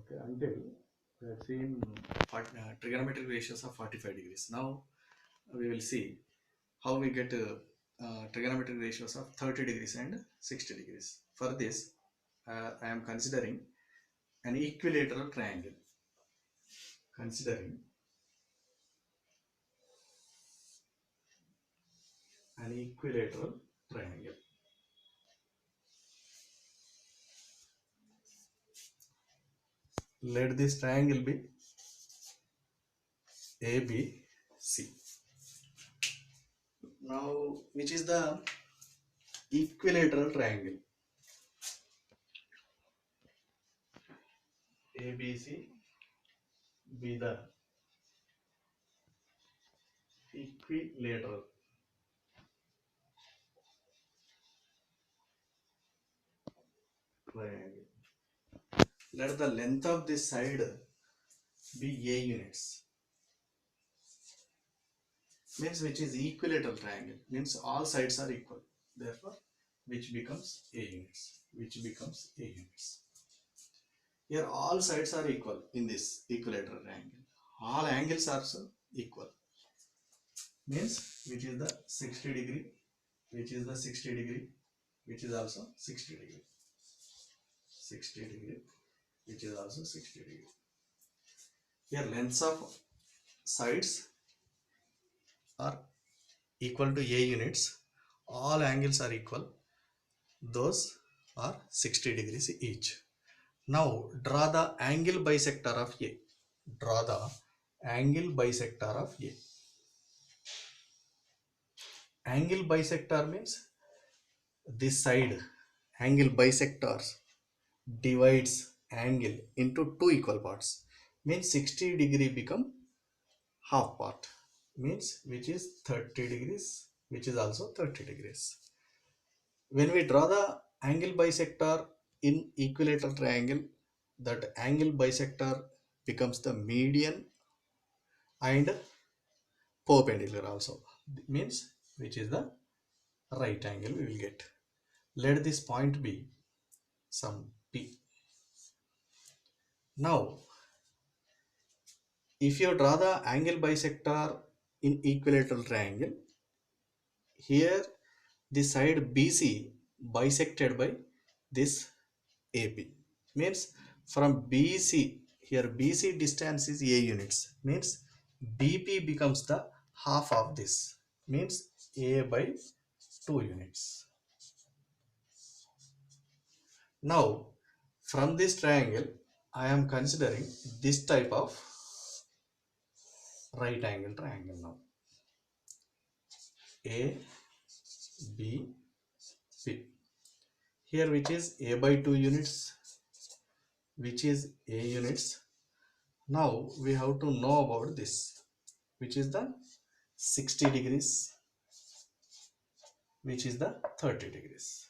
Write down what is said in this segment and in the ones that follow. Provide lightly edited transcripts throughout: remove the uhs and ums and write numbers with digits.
Okay, until we have seen trigonometric ratios of 45 degrees. Now we will see how we get trigonometric ratios of 30 degrees and 60 degrees. For this, I am considering an equilateral triangle. Considering an equilateral triangle. Let this triangle be ABC. Now, which is the equilateral triangle? ABC be the equilateral triangle. Let the length of this side be A units. Means which is equilateral triangle. Means all sides are equal. Therefore, which becomes A units. Which becomes A units. Here all sides are equal in this equilateral triangle. All angles are also equal. Means which is the 60 degree, which is the 60 degree, which is also 60 degree. 60 degree, which is also 60 degree. Here lengths of sides are equal to A units. All angles are equal. Those are 60 degrees each. Now draw the angle bisector of A. Draw the angle bisector of A. Angle bisector means this side angle bisectors divides angle into two equal parts. Means 60 degree become half part. Means which is 30 degrees, which is also 30 degrees. When we draw the angle bisector in equilateral triangle, that angle bisector becomes the median and perpendicular also. Means which is the right angle we will get. Let this point be some P. Now, if you draw the angle bisector in equilateral triangle, here the side BC bisected by this AB. Means from BC, here BC distance is A units. Means BP becomes the half of this. Means A by 2 units. Now, from this triangle, I am considering this type of right angle triangle now. A, B, P. Here which is A by 2 units, which is A units. Now we have to know about this, which is the 60 degrees, which is the 30 degrees.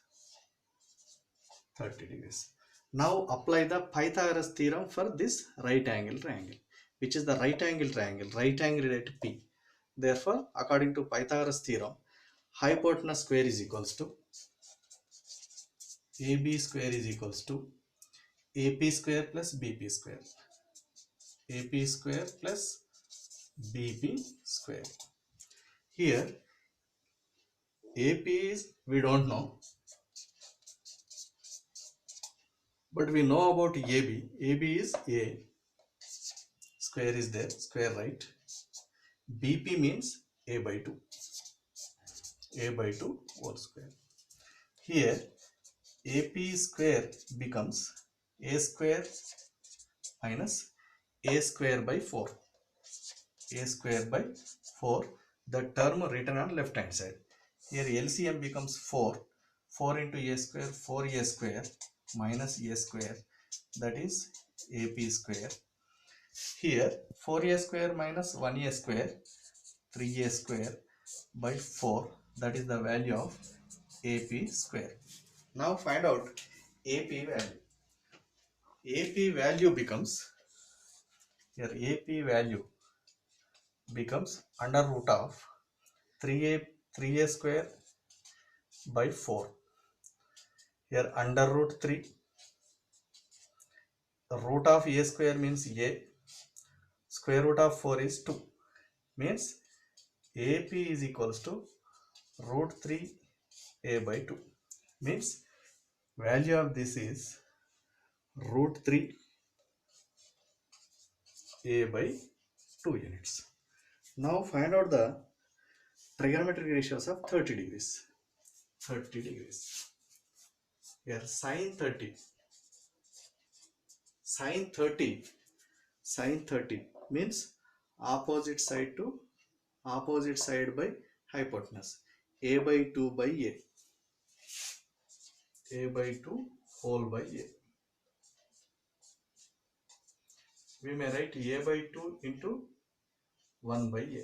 30 degrees. Now apply the Pythagoras theorem for this right angle triangle, which is the right angle triangle, right angle at P. Therefore, according to Pythagoras theorem, hypotenuse square is equals to AB square is equals to AP square plus BP square. AP square plus BP square. Here AP is we don't know, but we know about AB. AB is A, square is there, square right. BP means A by 2. A by 2 whole square. Here AP square becomes A square minus A square by 4. A square by 4. The term written on left hand side. Here LCM becomes 4. 4 into A square, 4A square minus A square, that is AP square. Here 4A square minus 1A square, 3A square by 4, that is the value of AP square. Now find out AP value. AP value becomes, here AP value becomes under root of 3A square by 4. Here under root 3 root of a square means a, square root of 4 is 2, means AP is equals to root 3 a by 2, means value of this is root 3 a by 2 units. Now find out the trigonometric ratios of 30 degrees. 30 degrees. Here sine 30. Sine 30. Sine 30 means opposite side to opposite side by hypotenuse. A by 2 by A. A by 2 whole by A. We may write A by 2 into 1 by A.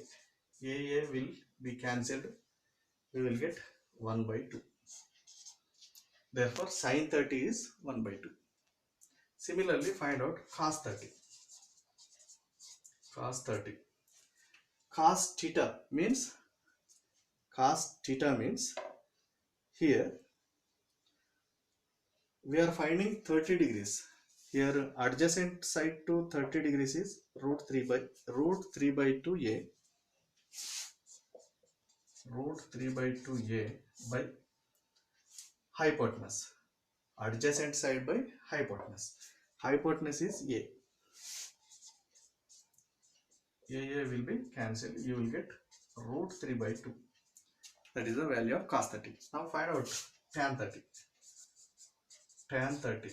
A will be cancelled. We will get 1 by 2. Therefore, sine 30 is 1 by 2. Similarly, find out cos 30. Cos 30. Cos theta means here we are finding 30 degrees. Here adjacent side to 30 degrees is root 3 by 2a, root 3 by 2a by hypotenuse. Adjacent side by hypotenuse. Hypotenuse is a. A will be cancelled. You will get root 3 by 2. That is the value of cos 30. Now find out tan 30. Tan 30.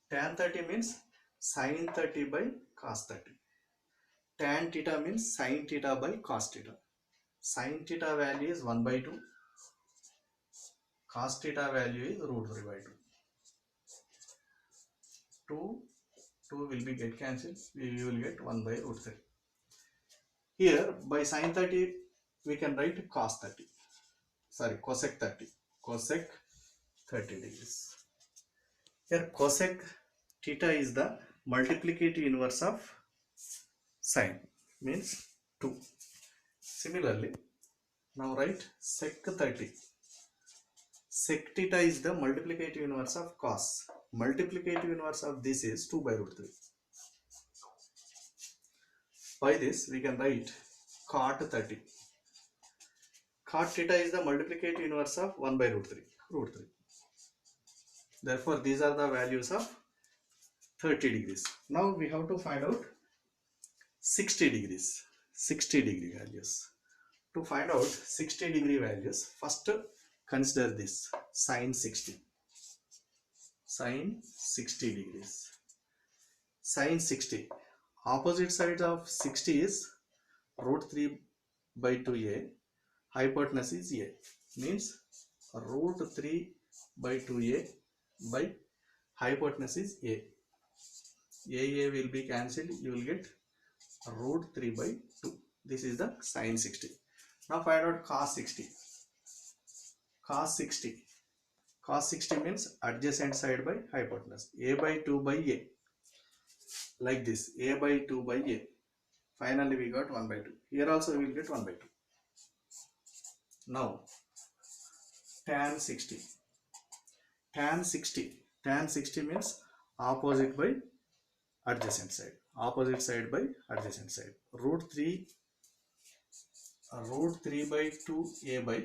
Tan 30 means sin 30 by cos 30. Tan theta means sin theta by cos theta. Sin theta value is 1 by 2. Cos theta value is root 3 by 2. 2 will be get cancelled. We will get 1 by root 3. Here by sin 30 we can write cos 30. Sorry, cosec 30. Cosec 30 degrees. Here cosec theta is the multiplicative inverse of sine, means 2. Similarly, now write sec 30. Sec theta is the multiplicative inverse of cos. Multiplicative inverse of this is 2 by root 3. By this we can write cot 30. Cot theta is the multiplicative inverse of 1 by root 3. Root 3. Therefore, these are the values of 30 degrees. Now we have to find out 60 degrees. 60 degree values. To find out 60 degree values, first consider this sine 60. Sine 60 degrees. Sine 60. Opposite side of 60 is root 3 by 2a. Hypotenuse is a. Means root 3 by 2a by hypotenuse is a. A will be cancelled. You will get root 3 by 2. This is the sine 60. Now find out cos 60. Cos 60. Cos 60 means adjacent side by hypotenuse. A by 2 by a. Like this. A by 2 by a. Finally we got 1 by 2. Here also we will get 1 by 2. Now tan 60. Tan 60. Tan 60 means opposite by adjacent side. Opposite side by adjacent side. Root 3 by 2 a by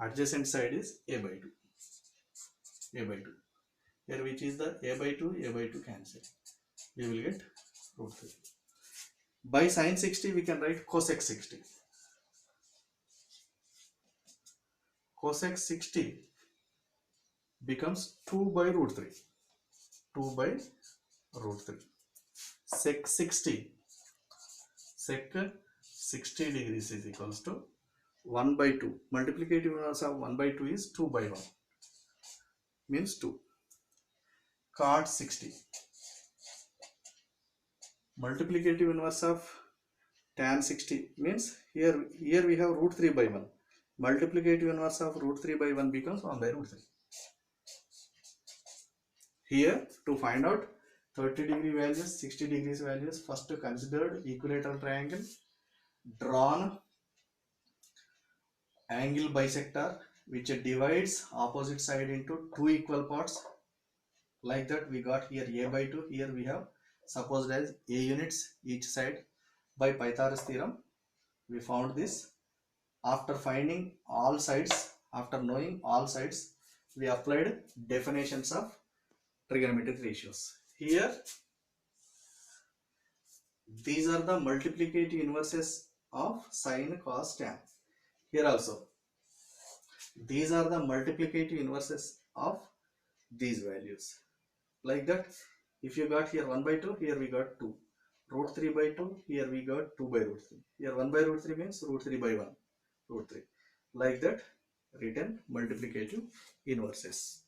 adjacent side is a by 2. A by 2. Here which is the a by 2 cancel. We will get root 3. By sin 60 we can write cosec 60. Cosec 60 becomes 2 by root 3. 2 by root 3. Sec 60. Sec 60 degrees is equals to 1 by 2. Multiplicative inverse of 1 by 2 is 2 by 1. Means 2. Cot 60. Multiplicative inverse of tan 60 means here we have root 3 by 1. Multiplicative inverse of root 3 by 1 becomes 1 by root 3. Here to find out 30 degree values, 60 degrees values, first considered equilateral triangle, drawn angle bisector which divides opposite side into two equal parts. Like that we got here a by 2. Here we have supposed as a units each side. By Pythagoras theorem we found this. After finding all sides, after knowing all sides, we applied definitions of trigonometric ratios. Here these are the multiplicative inverses of sine, cos, tan. Here also these are the multiplicative inverses of these values. Like that, if you got here 1 by 2, here we got 2. Root 3 by 2, here we got 2 by root 3. Here 1 by root 3 means root 3 by 1, root 3. Like that, written multiplicative inverses.